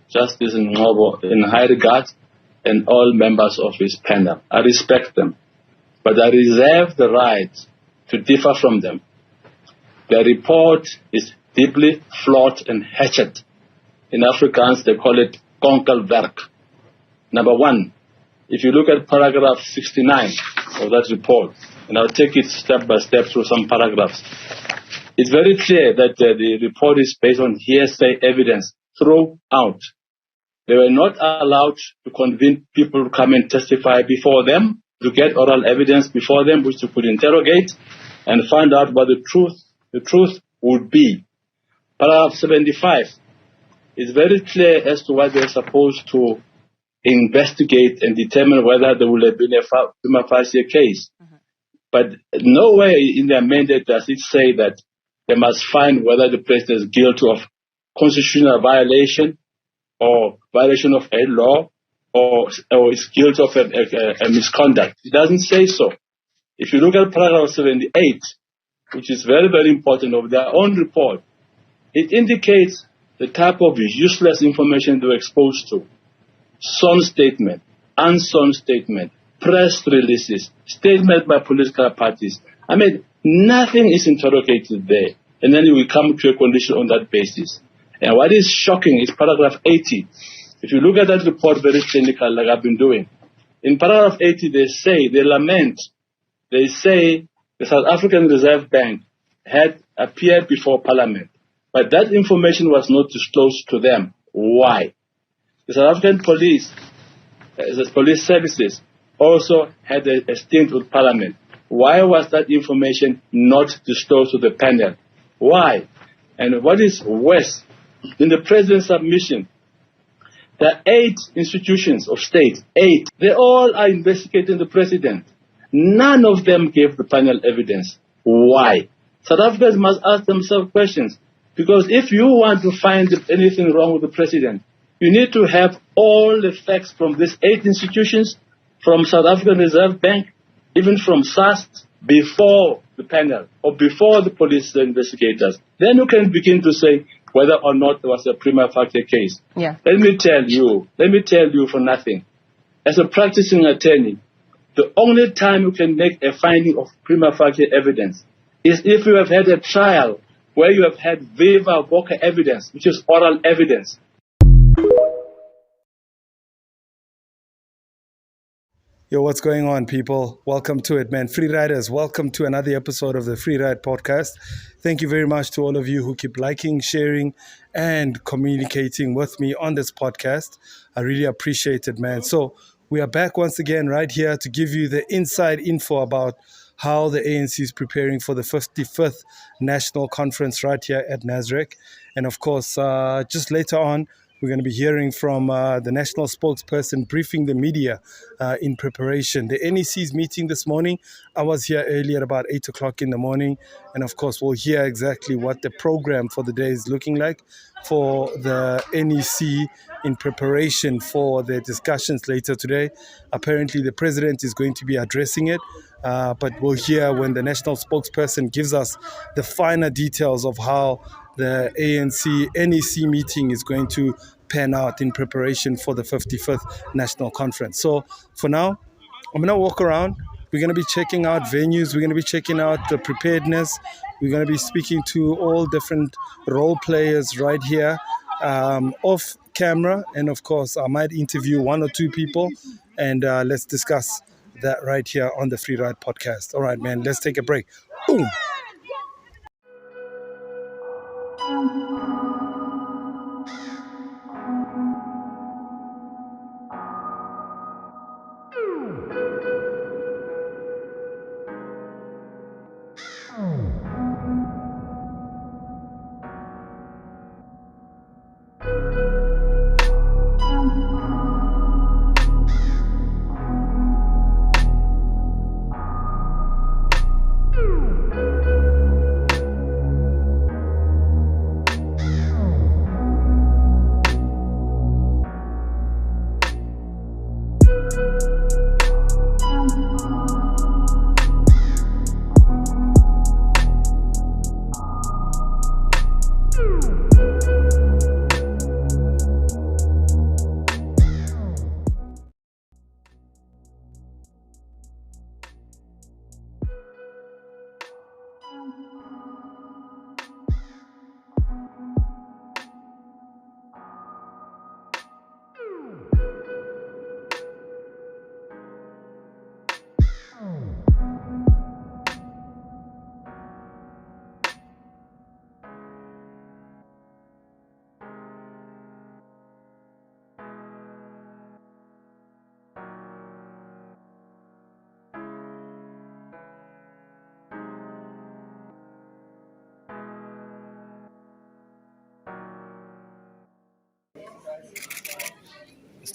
Justice Ngobo in high regard and all members of his panel. I respect them, but I reserve the right to differ from them. Their report is deeply flawed and hatchet. In Afrikaans, they call it konkelwerk. Number one, if you look at paragraph 69 of that report, and I'll take it step by step through some paragraphs, it's very clear that the report is based on hearsay evidence throughout. They were not allowed to convene people to come and testify before them, to get oral evidence before them, which they could interrogate and find out what the truth would be. Paragraph 75 is very clear as to what they're supposed to investigate and determine whether there will have been a prima facie case. But nowhere in their mandate does it say that they must find whether the president is guilty of constitutional violation or violation of a law or is guilty of a misconduct. It doesn't say so. If you look at paragraph 78, which is very, very important of their own report, it indicates the type of useless information they were exposed to. Sworn statement, unsworn statement, press releases, statement by political parties. I mean, nothing is interrogated there. And then we come to a condition on that basis. And what is shocking is paragraph 80. If you look at that report very clinical, like I've been doing, in paragraph 80 they lament, they say the South African Reserve Bank had appeared before Parliament, but that information was not disclosed to them. Why? The South African police services also had a stint with Parliament. Why was that information not disclosed to the panel? Why? And what is worse, in the President's submission, there are 8 institutions of state, 8. They all are investigating the President. None of them gave the panel evidence. Why? South Africans must ask themselves questions. Because if you want to find anything wrong with the President, you need to have all the facts from these 8 institutions, from South African Reserve Bank, even from SARS, before the panel or before the police investigators. Then you can begin to say whether or not there was a prima facie case. Yeah. Let me tell you for nothing. As a practicing attorney, the only time you can make a finding of prima facie evidence is if you have had a trial where you have had viva voce evidence, which is oral evidence. Yo, what's going on, people? Welcome to it, man. Free Riders, welcome to another episode of the Free Ride Podcast. Thank you very much to all of you who keep liking, sharing, and communicating with me on this podcast. I really appreciate it, man. So we are back once again right here to give you the inside info about how the ANC is preparing for the 55th National Conference right here at NASREC. And of course, just later on, we're going to be hearing from the national spokesperson briefing the media in preparation. The NEC's meeting this morning, I was here earlier about 8 o'clock in the morning. And of course, we'll hear exactly what the program for the day is looking like for the NEC in preparation for the discussions later today. Apparently, the president is going to be addressing it. But we'll hear when the national spokesperson gives us the finer details of how the ANC NEC meeting is going to pan out in preparation for the 55th National Conference. So for now, I'm going to walk around. We're going to be checking out venues. We're going to be checking out the preparedness. We're going to be speaking to all different role players right here off camera. And of course, I might interview 1 or 2 people and let's discuss that right here on the Free Ride Podcast. All right, man, let's take a break. Boom.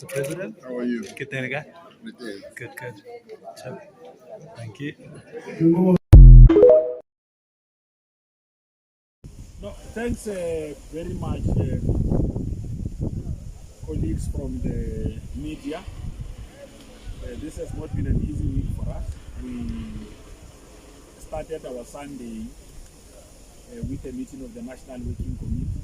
Mr. President. How are you? Good day, guy. Good day. Good. Thank you. No, thanks very much, colleagues from the media. This has not been an easy week for us. We started our Sunday with a meeting of the National Working Committee.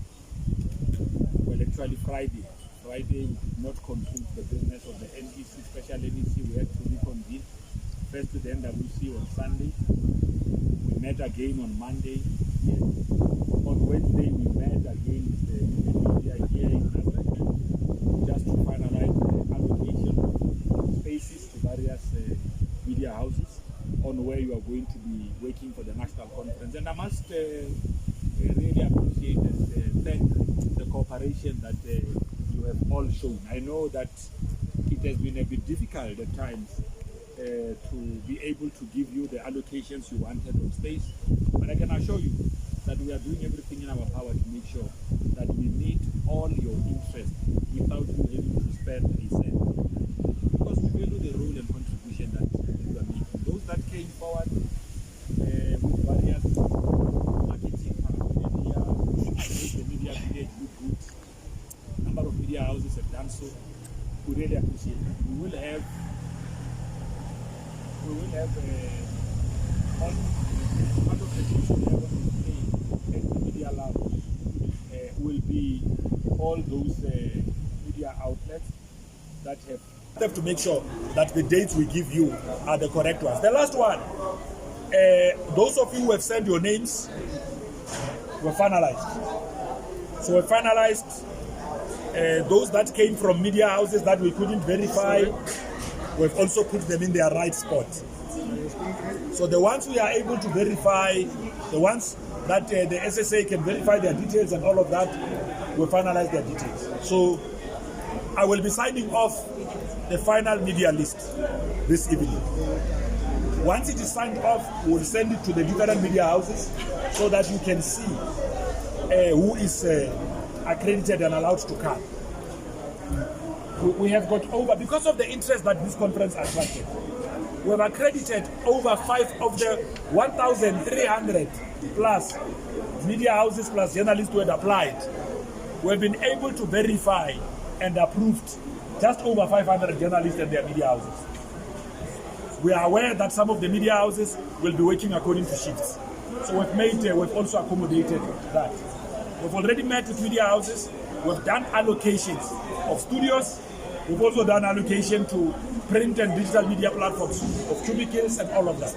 Well, actually Friday. Friday we did not conclude the business of the NEC, special NEC. We had to reconvene. First to the NWC on Sunday. We met again on Monday. On Wednesday we met again with the media here in Africa just to finalize the allocation of spaces to various media houses on where you are going to be working for the national conference. And I must really appreciate and thank the cooperation that you have all shown. I know that it has been a bit difficult at times to be able to give you the allocations you wanted on space, but I can assure you that we are doing everything in our power to make sure that we meet all your interests without you having to spend a cent. Because we value the role and contribution that you are making. Those that came forward with various marketing media, the media village look good. A number of media houses have done so. We really appreciate it. We will have part of the things we have on display at the media lab will be all those media outlets that have to make sure that the dates we give you are the correct ones. The last one, those of you who have sent your names were finalized. So we finalized those that came from media houses that we couldn't verify. We've also put them in their right spot. So the ones we are able to verify, the ones that the SSA can verify their details and all of that, we'll finalize their details. So I will be signing off the final media list this evening. Once it is signed off, we'll send it to the different media houses so that you can see who is accredited and allowed to come. We have got over, because of the interest that this conference attracted, we have accredited over 5 of the 1,300 plus media houses plus journalists who had applied. We have been able to verify and approved just over 500 journalists and their media houses. We are aware that some of the media houses will be working according to shifts. So we've also accommodated that. We've already met with media houses. We've done allocations of studios. We've also done allocation to print and digital media platforms of cubicles and all of that.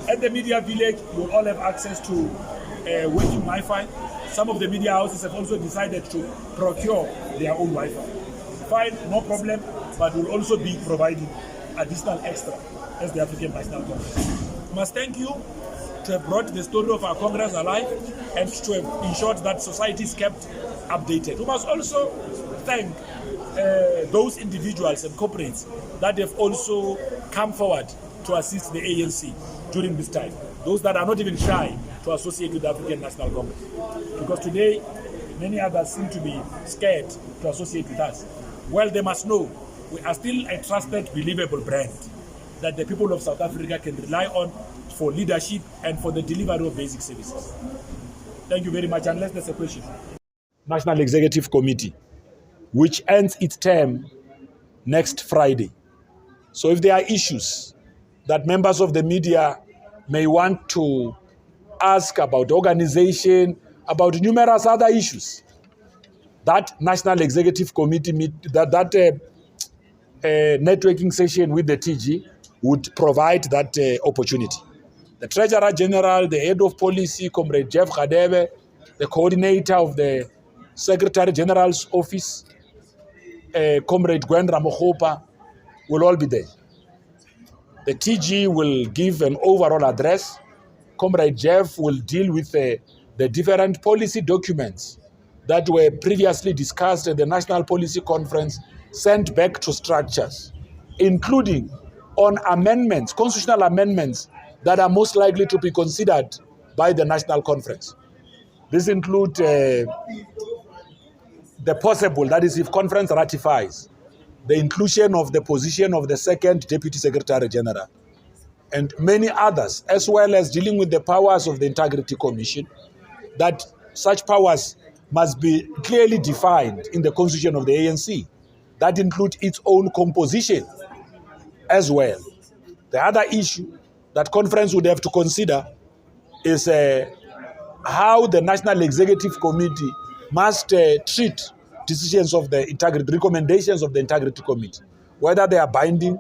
At the media village, you'll all have access to working Wi-Fi. Some of the media houses have also decided to procure their own Wi-Fi. Fine, no problem, but we'll also be providing additional extra as the African National Congress. I must thank you to have brought the story of our Congress alive and to have ensured that society is kept updated. We must also thank those individuals and corporates that have also come forward to assist the ANC during this time. Those that are not even shy to associate with the African National Congress. Because today, many others seem to be scared to associate with us. Well, they must know we are still a trusted, believable brand that the people of South Africa can rely on for leadership and for the delivery of basic services. Thank you very much. Unless there's a question. National Executive Committee, which ends its term next Friday. So if there are issues that members of the media may want to ask about organization, about numerous other issues, that National Executive Committee networking session with the TG would provide that opportunity. The Treasurer General, the Head of Policy, Comrade Jeff Khadebe, the Coordinator of the Secretary General's Office, Comrade Gwen Ramokgopa, will all be there. The TG will give an overall address. Comrade Jeff will deal with the different policy documents that were previously discussed at the National Policy Conference, sent back to structures, including on amendments, constitutional amendments that are most likely to be considered by the National Conference. This includes the possible, that is if conference ratifies, the inclusion of the position of the second Deputy Secretary General, and many others, as well as dealing with the powers of the Integrity Commission, that such powers must be clearly defined in the constitution of the ANC. That includes its own composition as well. The other issue that conference would have to consider is how the National Executive Committee must treat decisions of the integrity, recommendations of the Integrity Committee, whether they are binding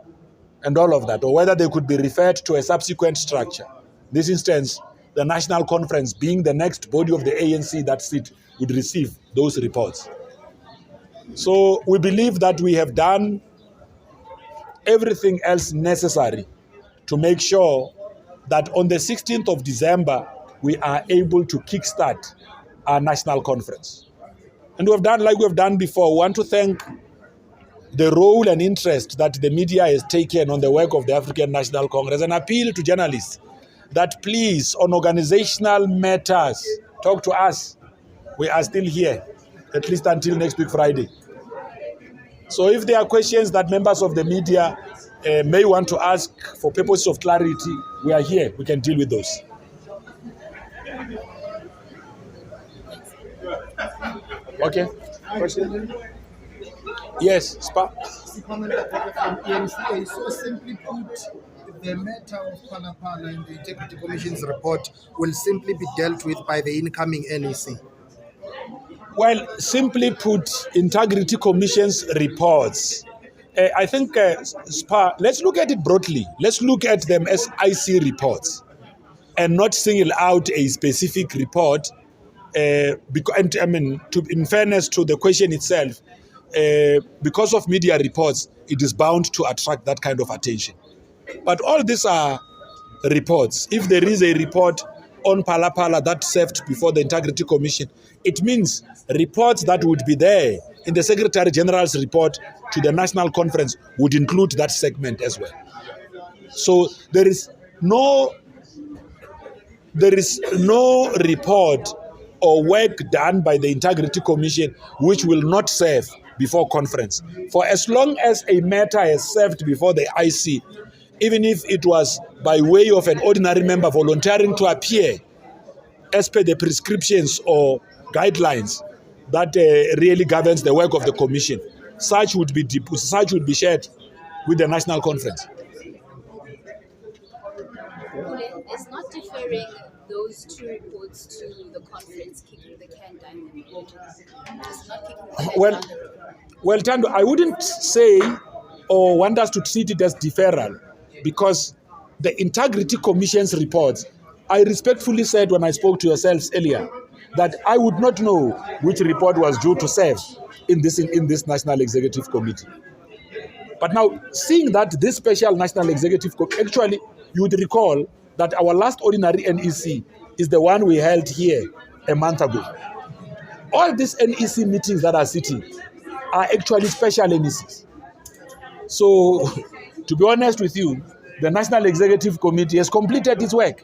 and all of that, or whether they could be referred to a subsequent structure. In this instance, the National Conference, being the next body of the ANC that sit, would receive those reports. So we believe that we have done everything else necessary to make sure that on the 16th of December, we are able to kickstart our national conference. And we have done like we have done before. We want to thank the role and interest that the media has taken on the work of the African National Congress, and appeal to journalists that please, on organizational matters, talk to us. We are still here, at least until next week, Friday. So if there are questions that members of the media may want to ask for purposes of clarity, we are here. We can deal with those. Okay. Question? Yes, Spa. From ENCA. So simply put, the matter of Phalaphala in the Integrity Commission's report will simply be dealt with by the incoming NEC. Well, simply put, Integrity Commission's reports, I think, Spa, let's look at it broadly. Let's look at them as IC reports and not single out a specific report. Because, I mean, in fairness to the question itself, because of media reports, it is bound to attract that kind of attention. But all these are reports. If there is a report on Phalaphala that served before the Integrity Commission, it means reports that would be there in the Secretary General's report to the National Conference would include that segment as well. So there is no report or work done by the Integrity Commission which will not serve before conference. For as long as a matter has served before the IC, even if it was by way of an ordinary member volunteering to appear as per the prescriptions or guidelines that really governs the work of the commission, such would be shared with the National Conference. It's not deferring those two reports to the conference, kicking the can down the road. It's not kicking the can down the road. Well, Tando, I wouldn't say or want us to treat it as deferral, because the Integrity Commission's reports, I respectfully said when I spoke to yourselves earlier that I would not know which report was due to serve in this National Executive Committee. But now, seeing that this special National Executive Committee, actually, you would recall that our last ordinary NEC is the one we held here a month ago. All these NEC meetings that are sitting are actually special NECs. So, to be honest with you, the National Executive Committee has completed its work.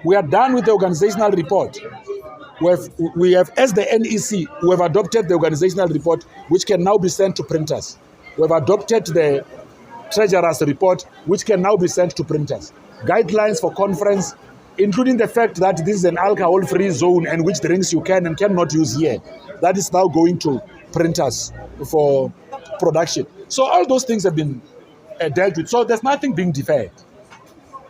We are done with the organizational report. We have, as the NEC, we have adopted the organizational report, which can now be sent to printers. We have adopted the Treasurer's report, which can now be sent to printers. Guidelines for conference, including the fact that this is an alcohol-free zone and which drinks you can and cannot use here. That is now going to printers for production. So all those things have been dealt with. So there's nothing being deferred.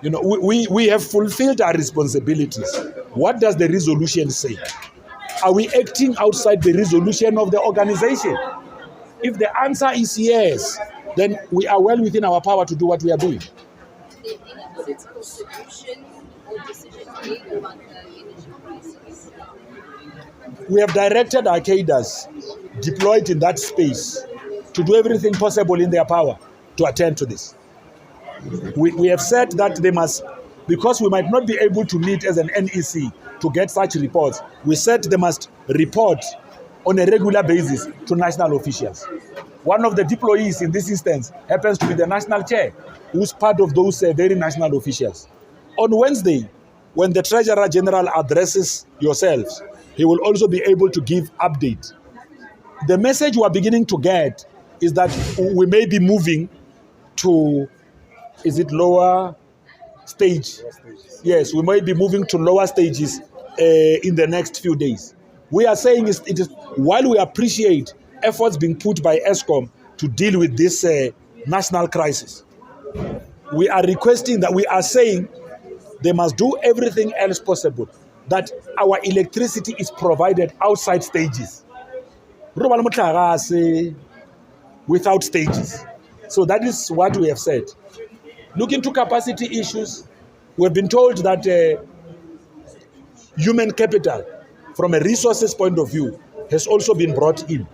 You know, we have fulfilled our responsibilities. What does the resolution say? Are we acting outside the resolution of the organization? If the answer is yes, then we are well within our power to do what we are doing. Is there any political solution or decision made about the energy crisis? We have directed our cadres deployed in that space to do everything possible in their power to attend to this. We have said that they must, because we might not be able to meet as an NEC to get such reports, we said they must report on a regular basis to national officials. One of the deployees in this instance happens to be the national chair, who's part of those very national officials. On Wednesday, when the Treasurer General addresses yourselves, he will also be able to give update. The message we are beginning to get is that we may be moving to, is it lower stage? Yes, we might be moving to lower stages in the next few days. We are saying it is while we appreciate efforts being put by Eskom to deal with this national crisis, we are requesting that we are saying they must do everything else possible that our electricity is provided outside stages. Without stages. So that is what we have said. Looking to capacity issues, we've been told that human capital, from a resources point of view, has also been brought in.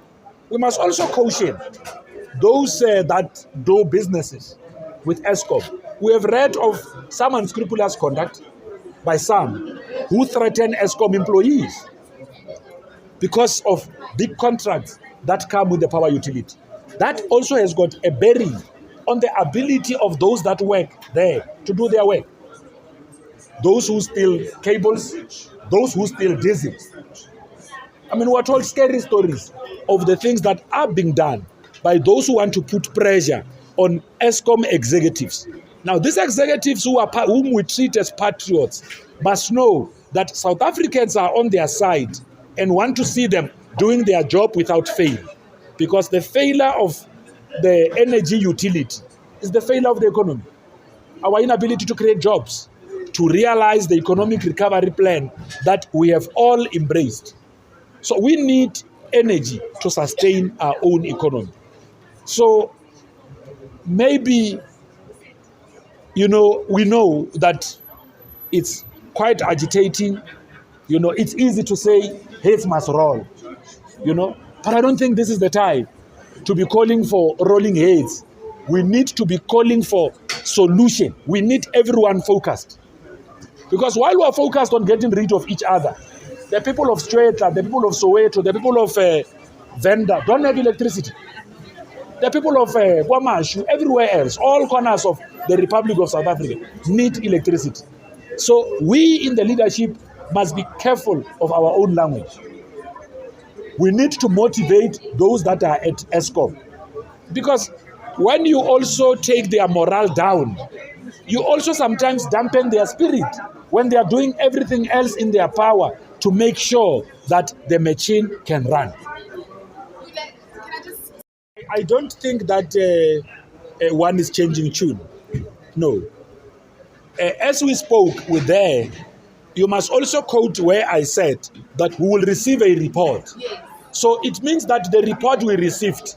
We must also caution those that do businesses with Eskom. We have read of some unscrupulous conduct by some who threaten Eskom employees because of big contracts that come with the power utility. That also has got a bearing on the ability of those that work there to do their work. Those who steal cables, those who steal diesel. I mean, we're told scary stories of the things that are being done by those who want to put pressure on Eskom executives. Now, these executives whom we treat as patriots must know that South Africans are on their side and want to see them doing their job without fail. Because the failure of the energy utility is the failure of the economy. Our inability to create jobs, to realize the economic recovery plan that we have all embraced. So we need energy to sustain our own economy. So maybe, we know that it's quite agitating. It's easy to say heads must roll, but I don't think this is the time to be calling for rolling heads. We need to be calling for solution. We need everyone focused. Because while we are focused on getting rid of each other, the people of Stretla, the people of Soweto, the people of Venda don't have electricity. The people of Kwamashu, everywhere else, all corners of the Republic of South Africa need electricity. So we in the leadership must be careful of our own language. We need to motivate those that are at Eskom. Because when you also take their morale down, you also sometimes dampen their spirit when they are doing everything else in their power to make sure that the machine can run. I don't think that one is changing tune. No. As we spoke with there, you must also quote where I said that we will receive a report. So it means that the report we received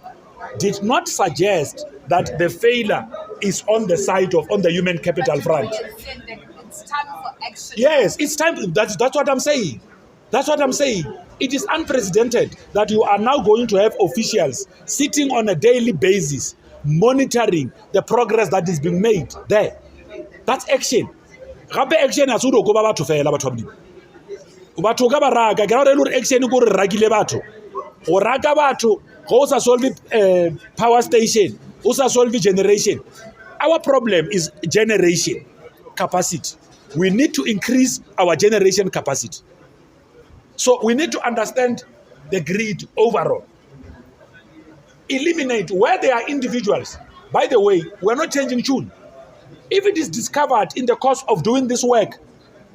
did not suggest that the failure is on the side on the human capital front. It's time for action. Yes, it's time. That's what I'm saying. That's what I'm saying. It is unprecedented that you are now going to have officials sitting on a daily basis, monitoring the progress that is being made there. That's action. Gape action as udo go ba batho fela batho ba di. Batho ka ba raga ke ra re action go re ragile batho. Go raga batho go sa solve power station, go sa solve generation. Our problem is generation capacity. We need to increase our generation capacity. So we need to understand the grid overall. Eliminate where there are individuals. By the way, we're not changing tune. If it is discovered in the course of doing this work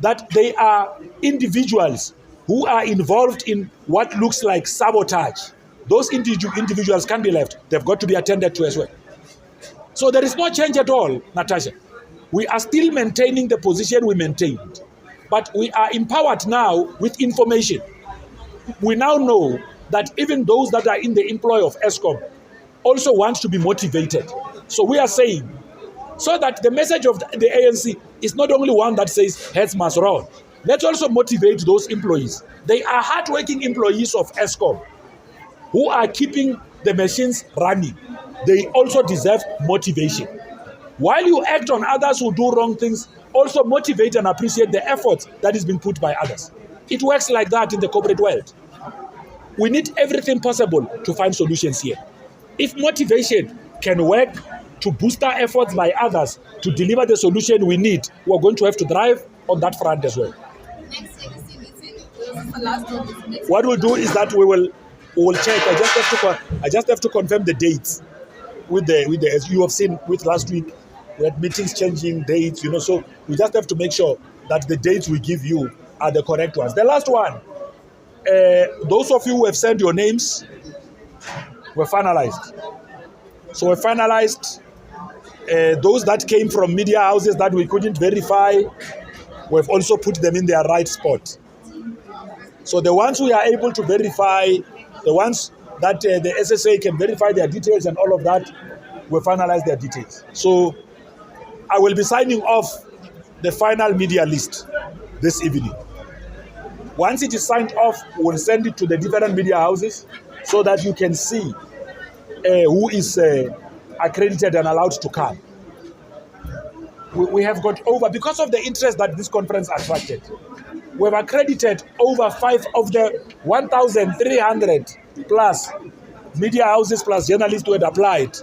that they are individuals who are involved in what looks like sabotage, those individuals can't be left. They've got to be attended to as well. So there is no change at all, Natasha. We are still maintaining the position we maintained. But we are empowered now with information. We now know that even those that are in the employ of Eskom also want to be motivated. So we are saying, so that the message of the ANC is not only one that says heads must roll. Let's also motivate those employees. They are hardworking employees of Eskom who are keeping the machines running. They also deserve motivation. While you act on others who do wrong things, also motivate and appreciate the effort that is being put by others. It works like that in the corporate world. We need everything possible to find solutions here. If motivation can work to boost our efforts by others to deliver the solution we need, we're going to have to drive on that front as well. Next legacy meeting, the last one is next. What we'll do is that we will check. I just have to confirm the dates. as you have seen with last week, we had meetings changing dates, so we just have to make sure that the dates we give you are the correct ones. The last one, those of you who have sent your names were finalized. So we finalized those that came from media houses that we couldn't verify. We've also put them in their right spot. So the ones we are able to verify, the ones that the SSA can verify their details and all of that, we finalize their details. So I will be signing off the final media list this evening. Once it is signed off, we'll send it to the different media houses so that you can see who is accredited and allowed to come. We have got over, because of the interest that this conference attracted, we've accredited over 5 of the 1,300 plus media houses plus journalists who had applied.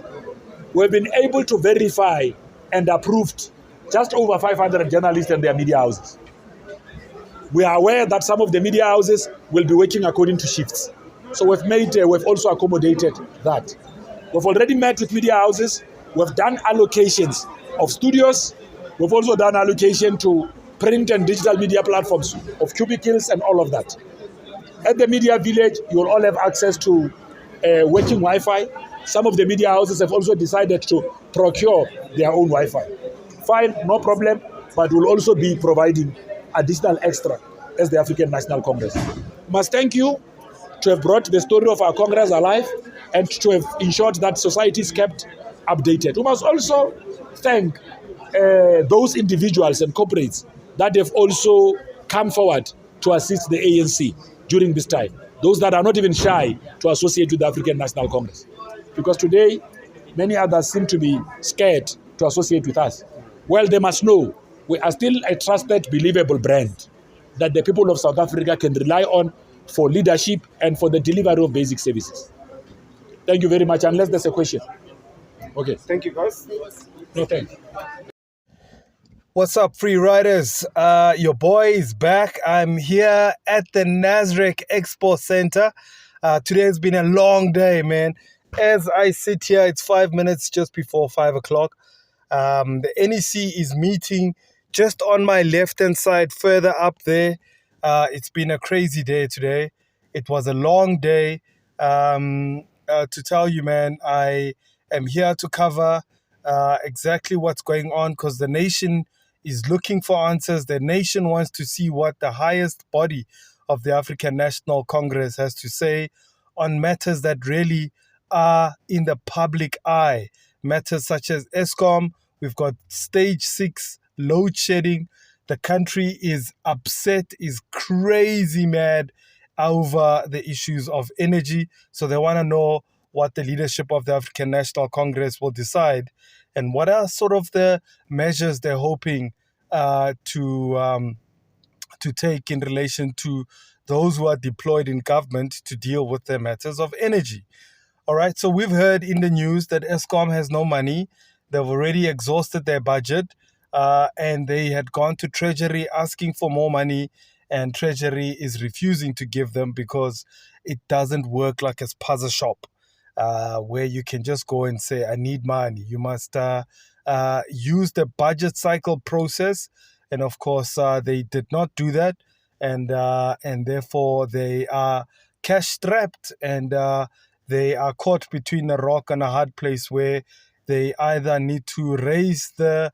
We've been able to verify and approved just over 500 journalists and their media houses. We are aware that some of the media houses will be working according to shifts. So we've also accommodated that. We've already met with media houses. We've done allocations of studios. We've also done allocation to print and digital media platforms of cubicles and all of that. At the media village, you will all have access to working Wi-Fi. Some of the media houses have also decided to procure their own Wi-Fi. Fine, no problem, but we'll also be providing additional extra as the African National Congress. Must thank you to have brought the story of our Congress alive and to have ensured that society is kept updated. We must also thank those individuals and corporates that have also come forward to assist the ANC during this time. Those that are not even shy to associate with the African National Congress. Because today, many others seem to be scared to associate with us. Well, they must know we are still a trusted, believable brand that the people of South Africa can rely on for leadership and for the delivery of basic services. Thank you very much, unless there's a question. Okay. Thank you, guys. No, thanks. What's up, free riders? Your boy is back. I'm here at the Nasrec Expo Center. Today has been a long day, man. As I sit here, it's 5 minutes just before 5 o'clock. The NEC is meeting just on my left-hand side, further up there. It's been a crazy day today. It was a long day. To tell you, man, I am here to cover exactly what's going on because the nation is looking for answers. The nation wants to see what the highest body of the African National Congress has to say on matters that really are in the public eye. Matters such as Eskom. We've got stage 6 load shedding. The country is upset, is crazy mad over the issues of energy. So they want to know what the leadership of the African National Congress will decide and what are sort of the measures they're hoping to take in relation to those who are deployed in government to deal with the matters of energy. All right, so we've heard in the news that Eskom has no money. They've already exhausted their budget and they had gone to Treasury asking for more money, and Treasury is refusing to give them because it doesn't work like a puzzle shop where you can just go and say, I need money. You must use the budget cycle process. And of course, they did not do that. And therefore, they are cash strapped and they are caught between a rock and a hard place where they either need to raise the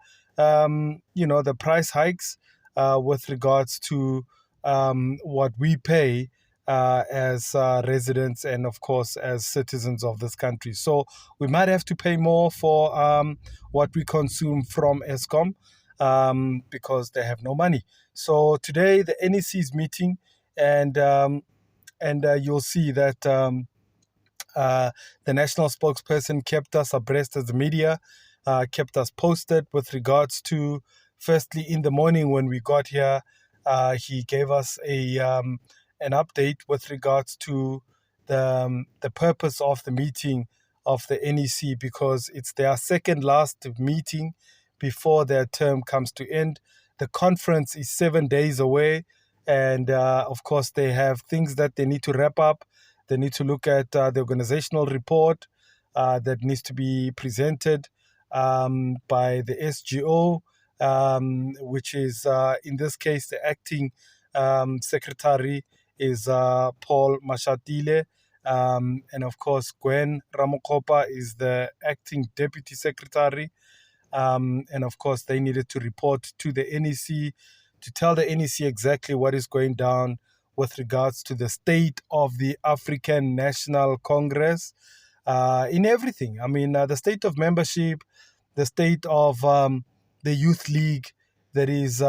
price hikes with regards to what we pay as residents and, of course, as citizens of this country. So we might have to pay more for what we consume from Eskom because they have no money. So today the NEC is meeting, and you'll see that the national spokesperson kept us abreast as the media, kept us posted with regards to, firstly, in the morning when we got here, he gave us an update with regards to the purpose of the meeting of the NEC, because it's their second last meeting before their term comes to end. The conference is 7 days away, and of course they have things that they need to wrap up. They need to look at the organizational report. that needs to be presented by the SGO, which is, in this case, the acting secretary is Paul Mashatile. And of course, Gwen Ramokopa is the acting deputy secretary. And of course, they needed to report to the NEC to tell the NEC exactly what is going down with regards to the state of the African National Congress in everything. I mean, the state of membership, the state of the Youth League that is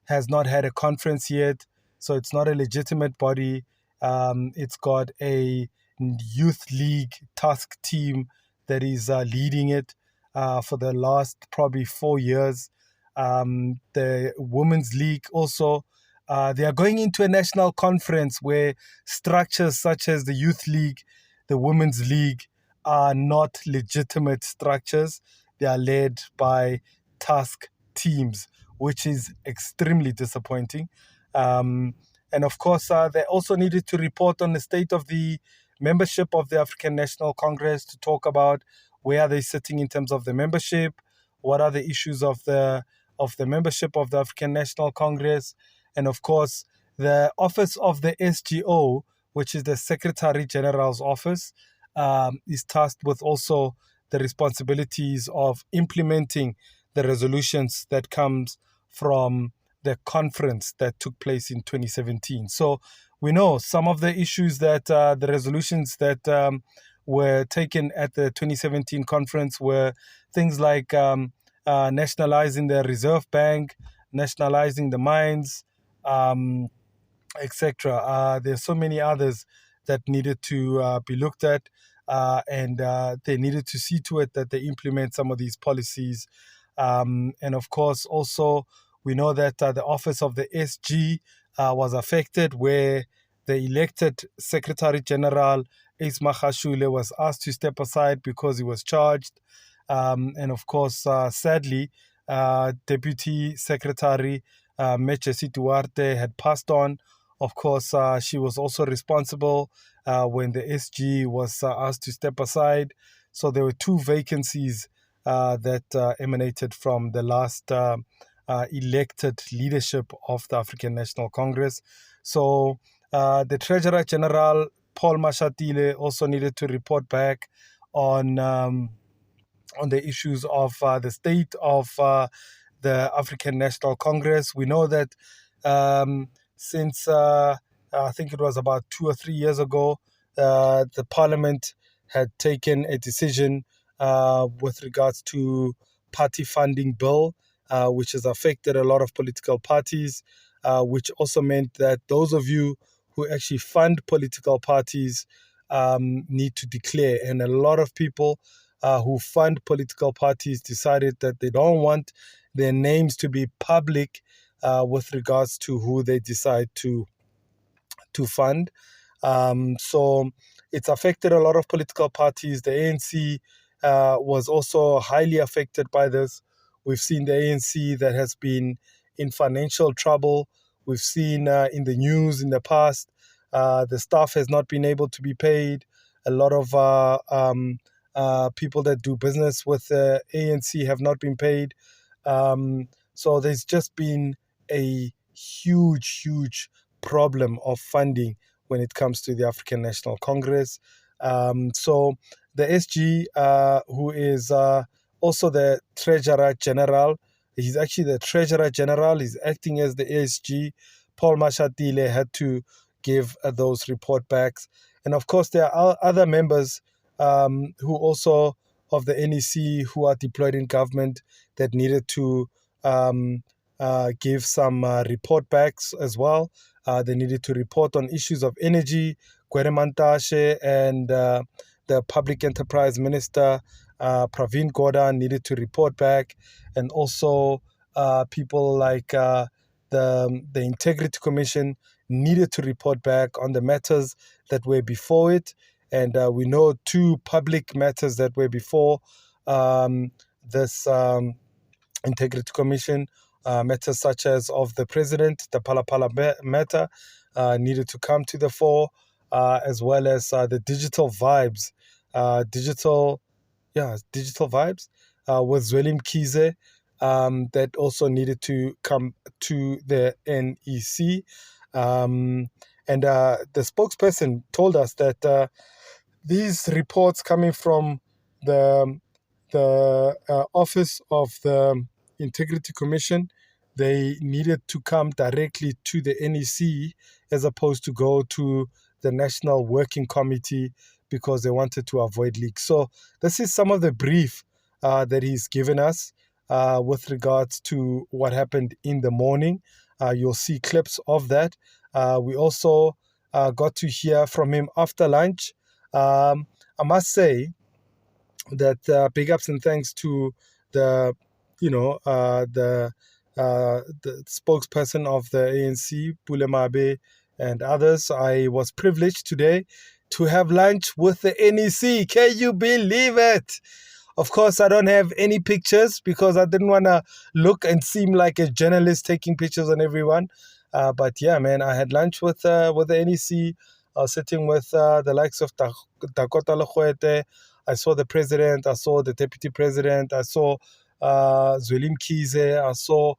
has not had a conference yet, so it's not a legitimate body. It's got a Youth League task team that is leading it for the last probably 4 years. The Women's League also, they are going into a national conference where structures such as the Youth League, the Women's League are not legitimate structures. They are led by task teams, which is extremely disappointing. And of course, they also needed to report on the state of the membership of the African National Congress, to talk about where are they sitting in terms of the membership, what are the issues of the membership of the African National Congress, and of course, the office of the SGO, which is the Secretary General's office, is tasked with also the responsibilities of implementing the resolutions that comes from the conference that took place in 2017. So we know some of the issues that the resolutions that were taken at the 2017 conference were things like nationalizing the Reserve Bank, nationalizing the mines, etc. There's so many others that needed to be looked at, and they needed to see to it that they implement some of these policies. And of course, also, we know that the office of the SG was affected, where the elected Secretary General, Ace Magashule, was asked to step aside because he was charged. And of course, sadly, Deputy Secretary Mechesi Duarte had passed on. Of course, she was also responsible when the SG was asked to step aside. So there were 2 vacancies that emanated from the last elected leadership of the African National Congress. So the Treasurer General, Paul Mashatile, also needed to report back on the issues of the state of the African National Congress. We know that since I think it was about 2 or 3 years ago, the Parliament had taken a decision with regards to party funding bill, which has affected a lot of political parties, which also meant that those of you who actually fund political parties need to declare. And a lot of people who fund political parties decided that they don't want their names to be public with regards to who they decide to fund. So it's affected a lot of political parties. The ANC was also highly affected by this. We've seen the ANC that has been in financial trouble. We've seen in the news in the past, the staff has not been able to be paid. A lot of people that do business with the ANC have not been paid. So there's just been a huge problem of funding when it comes to the African National Congress. So the SG, who is also the Treasurer General, he's actually the Treasurer General, he's acting as the SG. Paul Mashatile had to give those report backs. And of course, there are other members who also of the NEC who are deployed in government that needed to give some report backs as well. They needed to report on issues of energy. Kweremantashe and the Public Enterprise Minister, Pravin Gordhan, needed to report back. And also people like the Integrity Commission needed to report back on the matters that were before it. And we know 2 public matters that were before this Integrity Commission, matters such as of the president, the Phalaphala matter, needed to come to the fore, as well as the digital vibes digital vibes with Zwelim Kize that also needed to come to the NEC. And the spokesperson told us that these reports coming from the office of the Integrity Commission, they needed to come directly to the NEC as opposed to go to the National Working Committee because they wanted to avoid leaks. So this is some of the brief that he's given us with regards to what happened in the morning. You'll see clips of that. We also got to hear from him after lunch. I must say that big ups and thanks to the spokesperson of the ANC, Pule Mabe, and others. I was privileged today to have lunch with the NEC. Can you believe it? Of course, I don't have any pictures because I didn't want to look and seem like a journalist taking pictures on everyone. But yeah, man, I had lunch with the NEC. I was sitting with the likes of Dakota Legoete. I saw the president. I saw the deputy president. I saw Zwelim Kize. I saw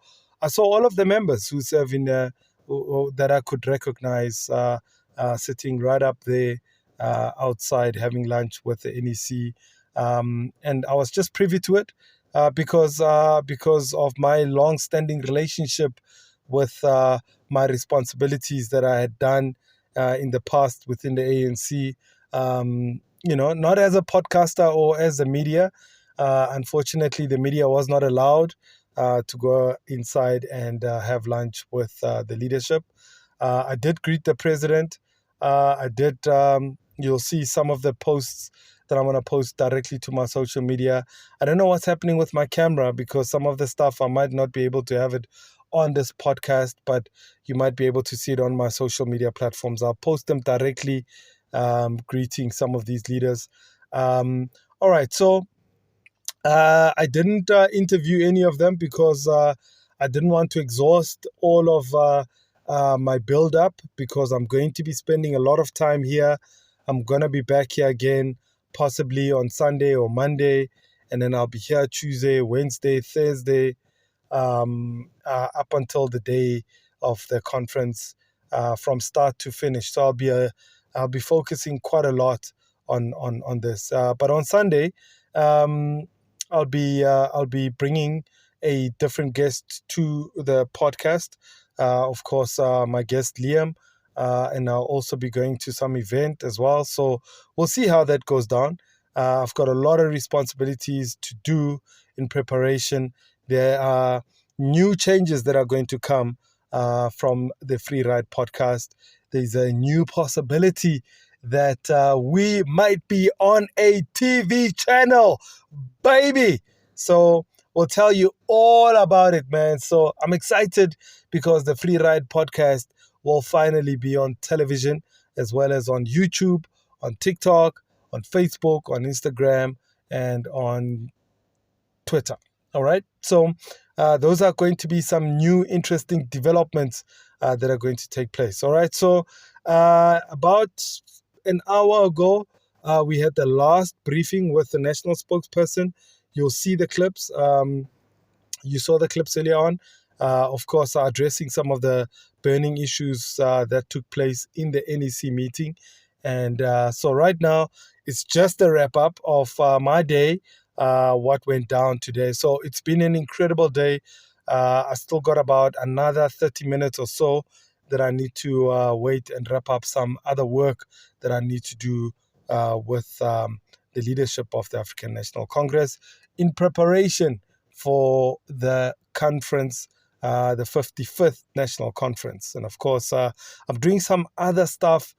all of the members who serve in that I could recognize sitting right up there outside having lunch with the NEC. And I was just privy to it because of my long-standing relationship with my responsibilities that I had done in the past within the ANC. Not as a podcaster or as a media. Unfortunately, the media was not allowed to go inside and have lunch with the leadership. I did greet the president. You'll see some of the posts that I'm going to post directly to my social media. I don't know what's happening with my camera because some of the stuff I might not be able to have it on this podcast, but you might be able to see it on my social media platforms. I'll post them directly, greeting some of these leaders. All right, so I didn't interview any of them because I didn't want to exhaust all of my build-up because I'm going to be spending a lot of time here. I'm going to be back here again, possibly on Sunday or Monday, and then I'll be here Tuesday, Wednesday, Thursday, up until the day of the conference, from start to finish. So I'll be focusing quite a lot on this. But on Sunday, I'll be bringing a different guest to the podcast. Of course, my guest Liam, and I'll also be going to some event as well. So we'll see how that goes down. I've got a lot of responsibilities to do in preparation. There are new changes that are going to come from the Free Ride podcast. There's a new possibility that we might be on a TV channel, baby. So we'll tell you all about it, man. So I'm excited because the Free Ride podcast will finally be on television as well as on YouTube, on TikTok, on Facebook, on Instagram, and on Twitter. All right. So those are going to be some new interesting developments that are going to take place. All right. So about an hour ago, we had the last briefing with the national spokesperson. You'll see the clips. You saw the clips earlier on. Of course, addressing some of the burning issues that took place in the NEC meeting. And so right now, it's just a wrap-up of my day, what went down today. So it's been an incredible day. I still got about another 30 minutes or so that I need to wait and wrap up some other work that I need to do with the leadership of the African National Congress in preparation for the conference, the 55th National Conference. And of course, I'm doing some other stuff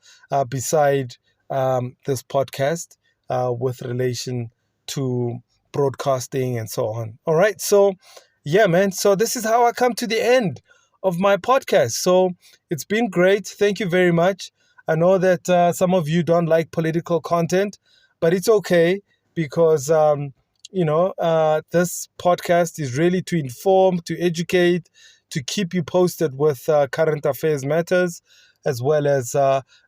beside this podcast with relation to broadcasting and so on. All right. So, yeah, man. So this is how I come to the end of my podcast. So it's been great. Thank you very much. I know that some of you don't like political content, but it's okay because, this podcast is really to inform, to educate, to keep you posted with current affairs matters, as well as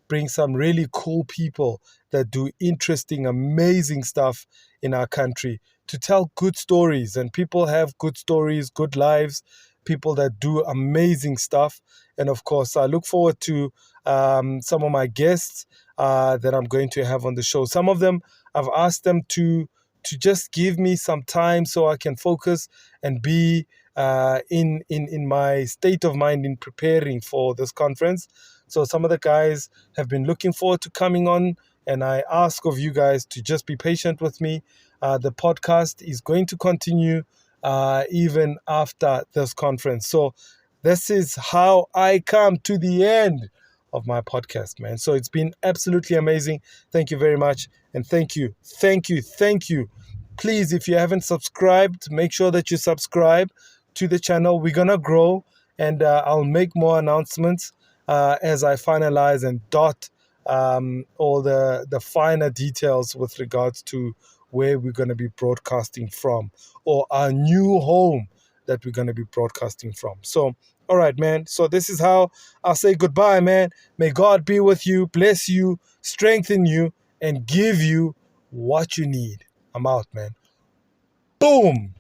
bring some really cool people that do interesting, amazing stuff in our country to tell good stories. And people have good stories, good lives, people that do amazing stuff. And of course, I look forward to some of my guests that I'm going to have on the show. Some of them, I've asked them to just give me some time so I can focus and be in my state of mind in preparing for this conference. So some of the guys have been looking forward to coming on, and I ask of you guys to just be patient with me. The podcast is going to continue even after this conference. So this is how I come to the end of my podcast, man. So it's been absolutely amazing. Thank you very much. And thank you. Please, if you haven't subscribed, make sure that you subscribe to the channel. We're going to grow, and I'll make more announcements as I finalize and dot all the finer details with regards to where we're going to be broadcasting from, or our new home that we're going to be broadcasting from. So, all right, man. So this is how I'll say goodbye, man. May God be with you, bless you, strengthen you, and give you what you need. I'm out, man. Boom.